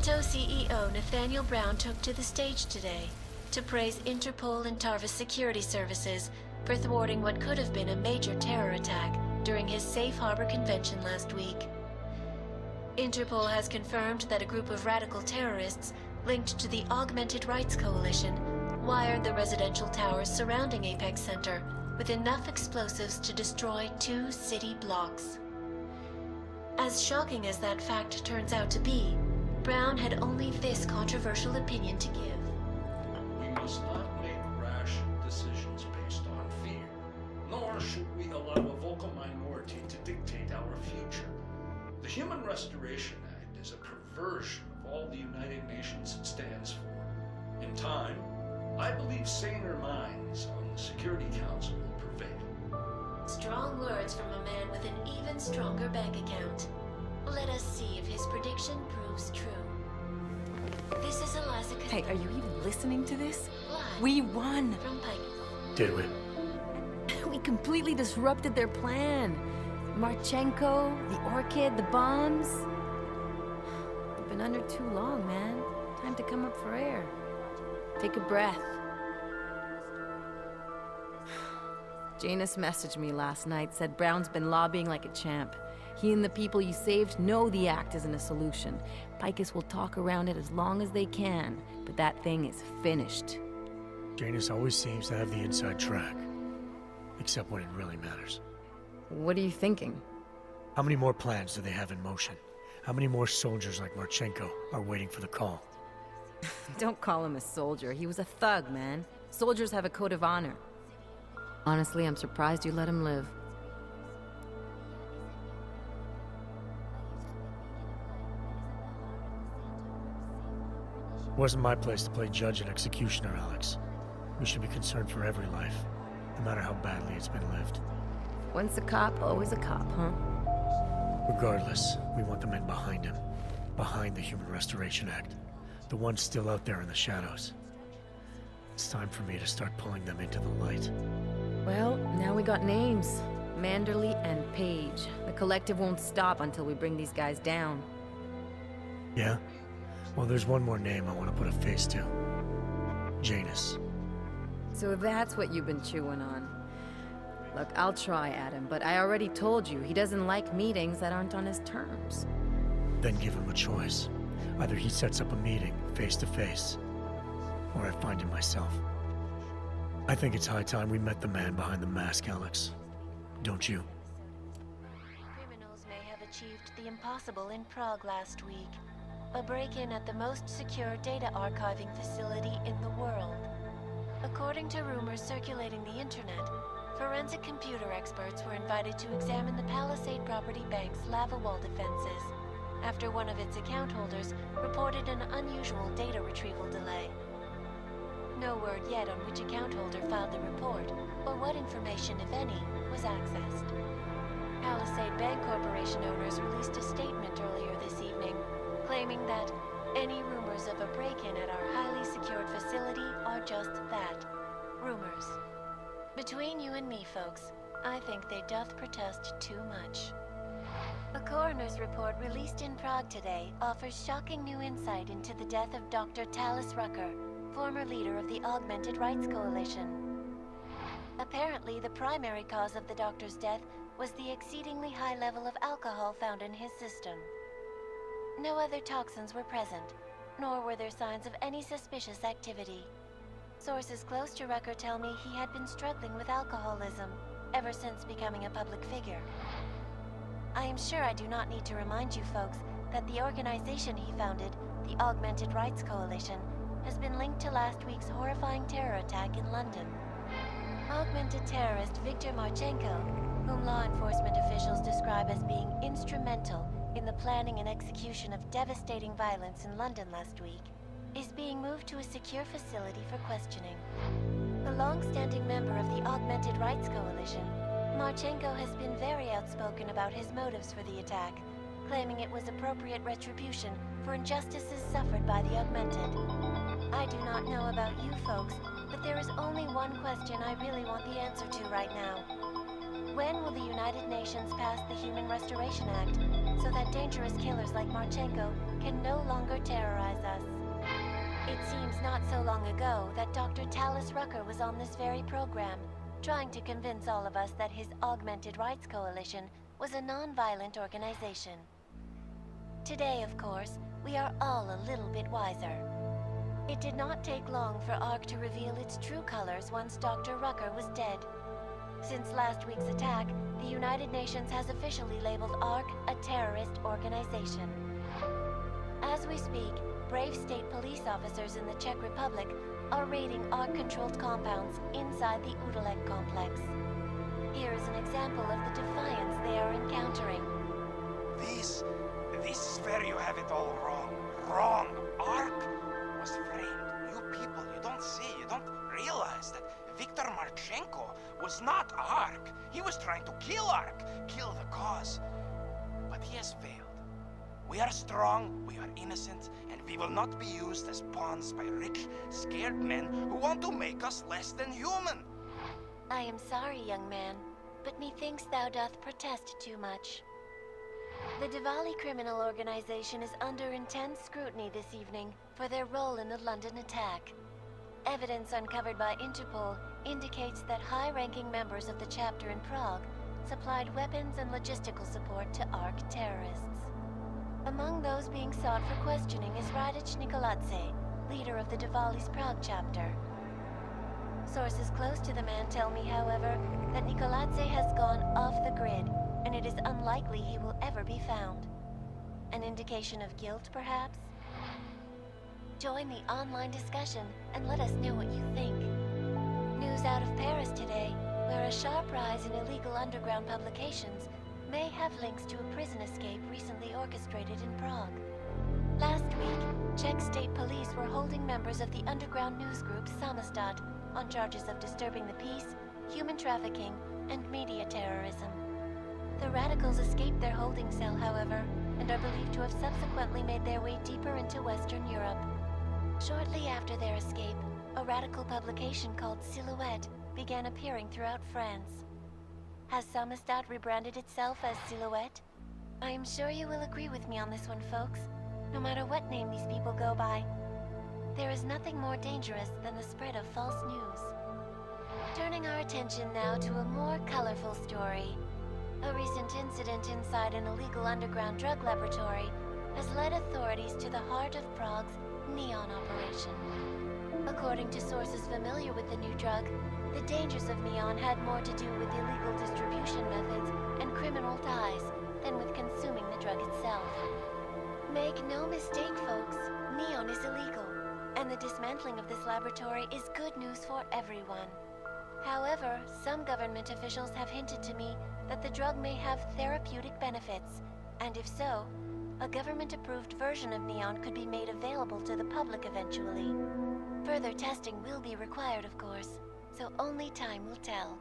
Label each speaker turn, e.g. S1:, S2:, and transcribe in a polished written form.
S1: Toronto CEO Nathaniel Brown took to the stage today to praise Interpol and Tarvis security services for thwarting what could have been a major terror attack during his Safe Harbor convention last week. Interpol has confirmed that a group of radical terrorists linked to the Augmented Rights Coalition wired the residential towers surrounding Apex Center with enough explosives to destroy 2 city blocks. As shocking as that fact turns out to be, Brown had only this controversial opinion to give.
S2: We must not make rash decisions based on fear, nor should we allow a vocal minority to dictate our future. The Human Restoration Act is a perversion of all the United Nations stands for. In time, I believe saner minds on the Security Council will prevail.
S1: Strong words from a man with an even stronger bank account. Let us see if his prediction proves true. This is Eliza.
S3: Hey, are you even listening to this?
S1: Live
S3: We won!
S1: from Pike.
S4: Did we?
S3: We completely disrupted their plan. Marchenko, the Orchid, the bombs. We've been under too long, man. Time to come up for air. Take a breath. Janus messaged me last night, said Brown's been lobbying like a champ. He and the people you saved know the act isn't a solution. Picus will talk around it as long as they can, but that thing is finished.
S4: Janus always seems to have the inside track. Except when it really matters.
S3: What are you thinking?
S4: How many more plans do they have in motion? How many more soldiers like Marchenko are waiting for the call?
S3: Don't call him a soldier. He was a thug, man. Soldiers have a code of honor. Honestly, I'm surprised you let him live.
S4: It wasn't my place to play judge and executioner, Alex. We should be concerned for every life, no matter how badly it's been lived.
S3: Once a cop, always a cop, huh?
S4: Regardless, we want the men behind him. Behind the Human Restoration Act. The ones still out there in the shadows. It's time for me to start pulling them into the light.
S3: Well, now we got names. Manderley and Page. The collective won't stop until we bring these guys down.
S4: Yeah? Well, there's one more name I want to put a face to. Janus.
S3: So that's what you've been chewing on. Look, I'll try, Adam, but I already told you he doesn't like meetings that aren't on his terms.
S4: Then give him a choice. Either he sets up a meeting, face to face, or I find him myself. I think it's high time we met the man behind the mask, Alex. Don't you?
S1: Criminals may have achieved the impossible in Prague last week. A break-in at the most secure data archiving facility in the world. According to rumors circulating the internet, forensic computer experts were invited to examine the Palisade Property Bank's lava wall defenses after one of its account holders reported an unusual data retrieval delay. No word yet on which account holder filed the report, or what information, if any, was accessed. Palisade Bank Corporation owners released a statement earlier this evening, claiming that any rumors of a break-in at our highly secured facility are just that, rumors. Between you and me, folks, I think they doth protest too much. A coroner's report released in Prague today offers shocking new insight into the death of Dr. Talis Rucker, former leader of the Augmented Rights Coalition. Apparently, the primary cause of the doctor's death was the exceedingly high level of alcohol found in his system. No other toxins were present, nor were there signs of any suspicious activity. Sources close to Rucker tell me he had been struggling with alcoholism ever since becoming a public figure. I am sure I do not need to remind you folks that the organization he founded, the Augmented Rights Coalition, has been linked to last week's horrifying terror attack in London. Augmented terrorist Viktor Marchenko, whom law enforcement officials describe as being instrumental in the planning and execution of devastating violence in London last week, is being moved to a secure facility for questioning. A long-standing member of the Augmented Rights Coalition, Marchenko has been very outspoken about his motives for the attack, claiming it was appropriate retribution for injustices suffered by the Augmented. I do not know about you folks, but there is only one question I really want the answer to right now. When will the United Nations pass the Human Restoration Act so that dangerous killers like Marchenko can no longer terrorize us. It seems not so long ago that Dr. Tallis Rucker was on this very program, trying to convince all of us that his Augmented Rights Coalition was a non-violent organization. Today, of course, we are all a little bit wiser. It did not take long for ARC to reveal its true colors once Dr. Rucker was dead. Since last week's attack, the United Nations has officially labeled ARC a terrorist organization. As we speak, brave state police officers in the Czech Republic are raiding ARC-controlled compounds inside the Udalek complex. Here is an example of the defiance they are encountering.
S5: This is where you have it all wrong. Wrong! ARC was framed. You people, you don't see, you don't realize that Viktor Marchenko was not ARC. He was trying to kill ARC, kill the cause. But he has failed. We are strong, we are innocent, and we will not be used as pawns by rich, scared men who want to make us less than human.
S1: I am sorry, young man, but methinks thou doth protest too much. The Diwali criminal organization is under intense scrutiny this evening for their role in the London attack. Evidence uncovered by Interpol indicates that high-ranking members of the chapter in Prague supplied weapons and logistical support to ARC terrorists. Among those being sought for questioning is Radic Nikoladze, leader of the Diwali's Prague chapter. Sources close to the man tell me, however, that Nikoladze has gone off the grid, and it is unlikely he will ever be found. An indication of guilt, perhaps? Join the online discussion and let us know what you think. News out of Paris today, where a sharp rise in illegal underground publications may have links to a prison escape recently orchestrated in Prague. Last week, Czech state police were holding members of the underground news group Samizdat on charges of disturbing the peace, human trafficking, and media terrorism. The radicals escaped their holding cell, however, and are believed to have subsequently made their way deeper into Western Europe. Shortly after their escape, a radical publication called Silhouette began appearing throughout France. Has Samizdat rebranded itself as Silhouette? I am sure you will agree with me on this one, folks, no matter what name these people go by. There is nothing more dangerous than the spread of false news. Turning our attention now to a more colorful story. A recent incident inside an illegal underground drug laboratory has led authorities to the heart of Prague's Neon operation. According to sources familiar with the new drug, the dangers of Neon had more to do with illegal distribution methods and criminal ties than with consuming the drug itself. Make no mistake, folks, Neon is illegal, and the dismantling of this laboratory is good news for everyone. However, some government officials have hinted to me that the drug may have therapeutic benefits, and if so, a government-approved version of Neon could be made available to the public eventually. Further testing will be required, of course, so only time will tell.